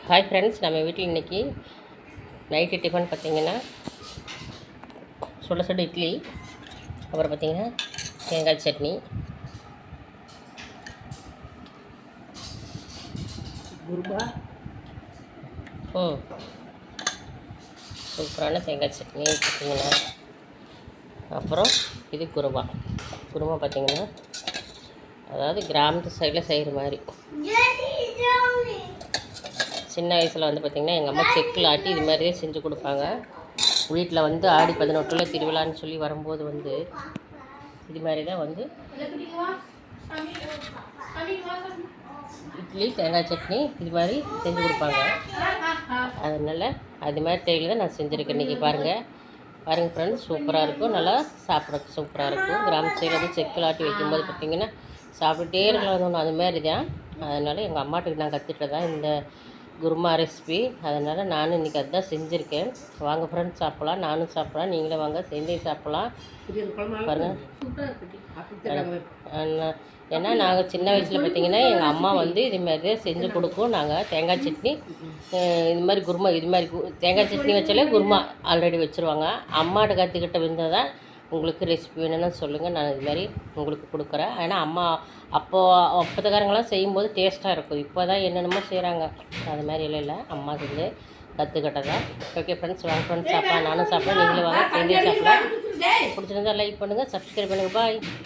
Hi friends, நம்ம வீட்டில் இன்றைக்கி நைட்டு டிஃபன் பார்த்திங்கன்னா சுட சுட இட்லி, அப்புறம் பார்த்திங்கன்னா தேங்காய் சட்னி, குருமா, சூப்பரான தேங்காய் சட்னி பார்த்திங்கன்னா. அப்புறம் இது குருமா பார்த்திங்கன்னா, அதாவது கிராமத்து சைடில் செய்கிற மாதிரி. சின்ன வயசில் வந்து பார்த்திங்கன்னா எங்கள் அம்மா செக்கில் ஆட்டி இது மாதிரியே செஞ்சு கொடுப்பாங்க. வீட்டில் வந்து ஆடி 18 திருவிழான்னு சொல்லி வரும்போது வந்து இது மாதிரி தான் வந்து இட்லி தேங்காய் சட்னி இது மாதிரி செஞ்சு கொடுப்பாங்க. அதனால் அது மாதிரி டைமில் தான் நான் செஞ்சுருக்கேன். இன்றைக்கி பாருங்கள் ஃப்ரெண்ட்ஸ், சூப்பராக இருக்கும். நல்லா சாப்பிட்றதுக்கு சூப்பராக இருக்கும். கிராம சைடில் வந்து செக்கில் ஆட்டி வைக்கும்போது பார்த்திங்கன்னா சாப்பிட்டுட்டே இருக்கலாம். அது மாதிரி தான். அதனால் எங்கள் அம்மாட்டுக்கு நான் கற்றுக்கிட்டு தான் இந்த குருமா ரெசிபி. அதனால் நானும் இன்றைக்கி அதுதான் செஞ்சுருக்கேன். வாங்க ஃப்ரெண்ட்ஸ், சாப்பிட்லாம். நானும் சாப்பிட்லாம், நீங்களும் வாங்க சேர்ந்தே சாப்பிட்லாம். பாருங்கள், ஏன்னா நாங்கள் சின்ன வயசில் பார்த்திங்கன்னா எங்கள் அம்மா வந்து இதுமாரி தான் செஞ்சு கொடுக்கும். நாங்கள் தேங்காய் சட்னி இது மாதிரி குருமா இது மாதிரி தேங்காய் சட்னி வச்சாலே குருமா ஆல்ரெடி வச்சுருவாங்க. அம்மாட்ட கற்றுக்கிட்ட விருந்தால் தான் உங்களுக்கு ரெசிபி வேணும்னு சொல்லுங்கள், நான் இது மாதிரி உங்களுக்கு கொடுக்குறேன். ஏன்னா அம்மா அப்போத்தக்காரங்களாம் செய்யும்போது டேஸ்ட்டாக இருக்கும். இப்போ தான் என்னென்னமோ செய்கிறாங்க. அது மாதிரி இல்லை, அம்மா செஞ்சு கற்றுக்கிட்டதா. ஓகே ஃப்ரெண்ட்ஸ், வாங்க ஃப்ரெண்ட்ஸ், சாப்பிட்லாம். நானும் சாப்பிட்றேன், நீங்களும் வாங்க சேர்ந்தே சாப்பிட்லாம். பிடிச்சிருந்தா லைக் பண்ணுங்கள், சப்ஸ்கிரைப் பண்ணுங்கள். பாய்.